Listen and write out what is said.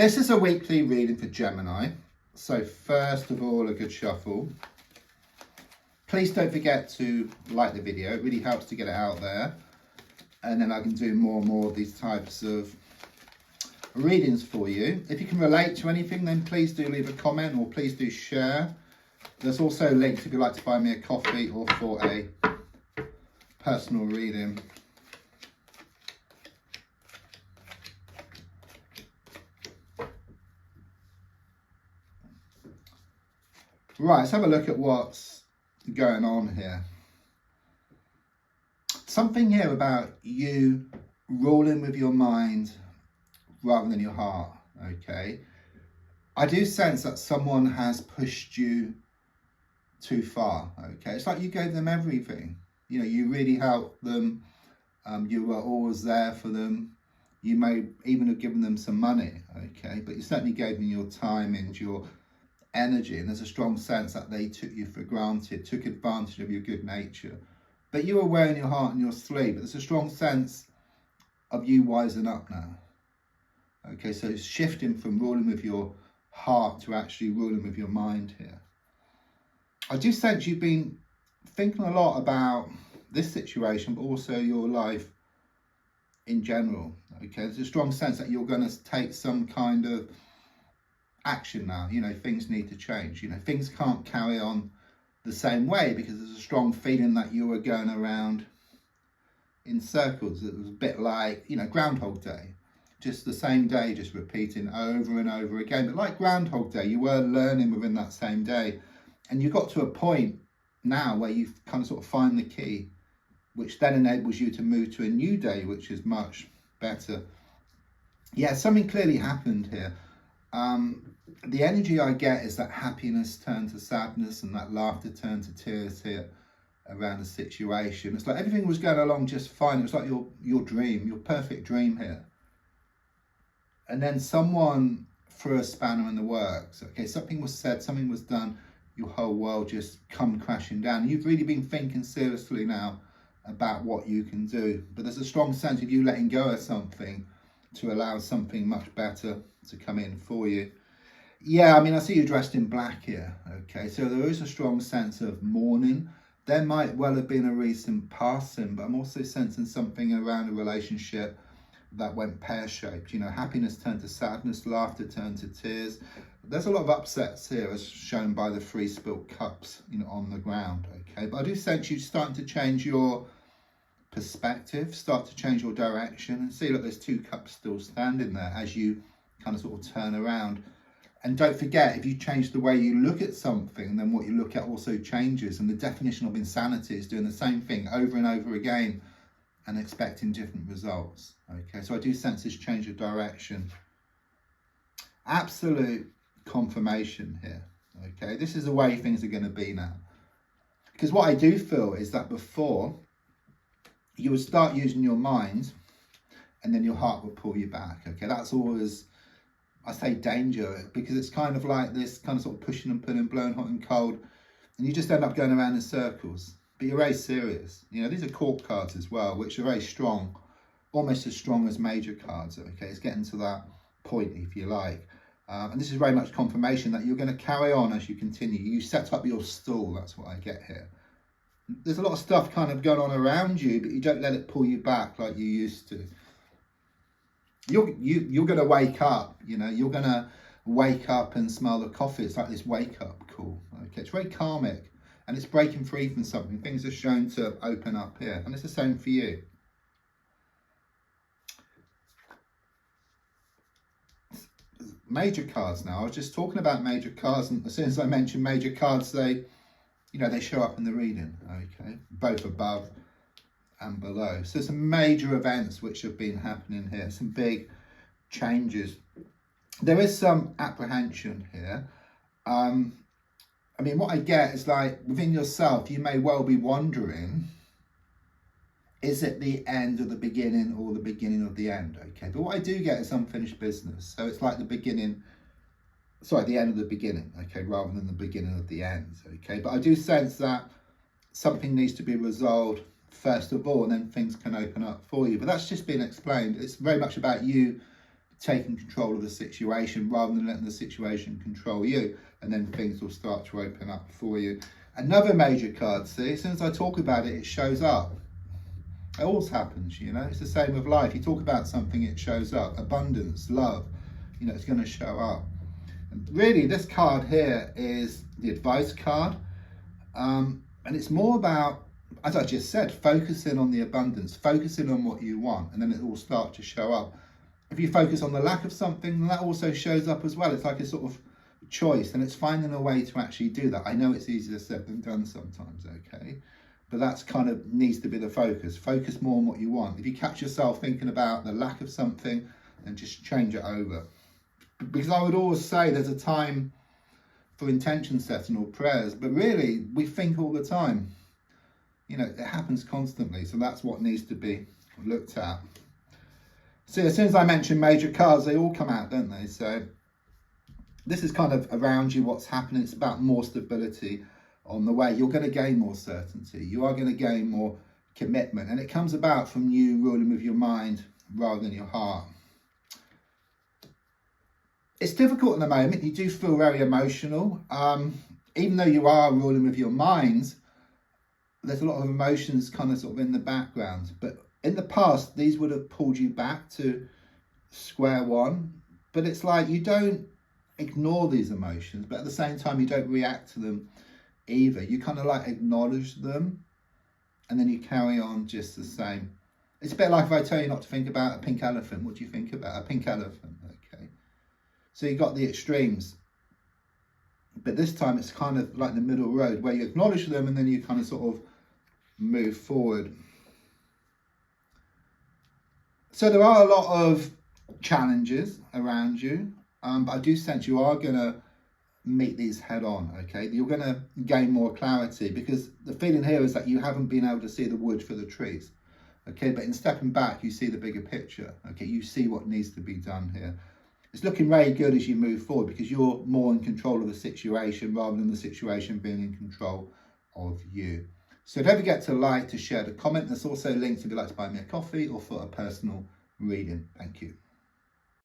This is a weekly reading for Gemini. So first of all, a good shuffle. Please don't forget to like the video. It really helps to get it out there. And then I can do more and more of these types of readings for you. If you can relate to anything, then please do leave a comment or please do share. There's also links if you'd like to buy me a coffee or for a personal reading. Right, let's have a look at what's going on here. Something here about you ruling with your mind rather than your heart, okay? I do sense that someone has pushed you too far, okay? It's like you gave them everything. You know, you really helped them. You were always there for them. You may even have given them some money, okay? But you certainly gave them your time and your energy, and there's a strong sense that they took you for granted, took advantage of your good nature. But you were wearing your heart in your sleeve. But there's a strong sense of you wising up now. Okay, so it's shifting from ruling with your heart to actually ruling with your mind here. I do sense you've been thinking a lot about this situation, but also your life in general. Okay, there's a strong sense that you're going to take some kind of action now. You know, things need to change. You know, things can't carry on the same way because there's a strong feeling that you were going around in circles. It was a bit like, you know, Groundhog Day. Just the same day, just repeating over and over again. But like Groundhog Day, you were learning within that same day. And you got to a point now where you've kind of sort of find the key, which then enables you to move to a new day, which is much better. Yeah, something clearly happened here. The energy I get is that happiness turned to sadness and that laughter turned to tears here around the situation. It's like everything was going along just fine. It was like your dream, your perfect dream here. And then someone threw a spanner in the works. Okay, something was said, something was done, your whole world just come crashing down. You've really been thinking seriously now about what you can do. But there's a strong sense of you letting go of something to allow something much better to come in for you. Yeah, I mean, I see you dressed in black here. Okay, so there is a strong sense of mourning. There might well have been a recent passing, but I'm also sensing something around a relationship that went pear-shaped. You know, happiness turned to sadness, laughter turned to tears. There's a lot of upsets here, as shown by the 3 spilt cups, you know, on the ground. Okay, but I do sense you starting to change your perspective, start to change your direction, and see, look, there's 2 cups still standing there as you kind of sort of turn around. And don't forget, if you change the way you look at something, then what you look at also changes. And the definition of insanity is doing the same thing over and over again and expecting different results. Okay, so I do sense this change of direction. Absolute confirmation here. Okay, this is the way things are going to be now. Because what I do feel is that before, you would start using your mind and then your heart will pull you back. Okay, that's always, I say, danger, because it's kind of like this kind of sort of pushing and pulling, blowing hot and cold, and you just end up going around in circles. But you're very serious. You know, these are court cards as well, which are very strong, almost as strong as major cards. Okay, it's getting to that point, if you like. And this is very much confirmation that you're going to carry on as you continue. You set up your stall, that's what I get here. There's a lot of stuff kind of going on around you, but you don't let it pull you back like you used to. You're going to wake up, you know, you're going to wake up and smell the coffee. It's like this wake up call. Okay, it's very karmic and it's breaking free from something. Things are shown to open up here, and it's the same for you. Major cards now. I was just talking about major cards, and as soon as I mention major cards, they show up in the reading. Okay, both above and below. So some major events which have been happening here, some big changes. There is some apprehension here. I mean, what I get is like within yourself, you may well be wondering, is it the end of the beginning or the beginning of the end? Okay, but what I do get is unfinished business. So it's like the end of the beginning, okay, rather than the beginning of the end, okay? But I do sense that something needs to be resolved first of all, and then things can open up for you. But that's just been explained. It's very much about you taking control of the situation rather than letting the situation control you, and then things will start to open up for you. Another major card, see, as soon as I talk about it, it shows up. It always happens, you know, it's the same with life. You talk about something, it shows up. Abundance, love, you know, it's going to show up. And really, this card here is the advice card, and it's more about, as I just said, focusing on the abundance, focusing on what you want, and then it will start to show up. If you focus on the lack of something, then that also shows up as well. It's like a sort of choice, and it's finding a way to actually do that. I know it's easier said than done sometimes, okay? But that's kind of needs to be the focus. Focus more on what you want. If you catch yourself thinking about the lack of something, then just change it over. Because I would always say there's a time for intention setting or prayers, but really we think all the time. You know, it happens constantly, so that's what needs to be looked at. See, as soon as I mention major cards, they all come out, don't they? So this is kind of around you, what's happening. It's about more stability on the way. You're going to gain more certainty. You are going to gain more commitment, and it comes about from you ruling with your mind rather than your heart. It's difficult at the moment. You do feel very emotional. Even though you are ruling with your mind, there's a lot of emotions kind of sort of in the background. But in the past, these would have pulled you back to square one. But it's like you don't ignore these emotions, but at the same time, you don't react to them either. You kind of like acknowledge them, and then you carry on just the same. It's a bit like if I tell you not to think about a pink elephant. What do you think about a pink elephant? Okay. So you got the extremes, but this time it's kind of like the middle road where you acknowledge them and then you kind of sort of move forward. So there are a lot of challenges around you, but I do sense you are going to meet these head on, okay? You're going to gain more clarity, because the feeling here is that you haven't been able to see the wood for the trees, okay? But in stepping back, you see the bigger picture, okay? You see what needs to be done here. It's looking very good as you move forward, because you're more in control of the situation rather than the situation being in control of you. So don't forget to like, to share, to comment. There's also links if you'd like to buy me a coffee or for a personal reading. Thank you.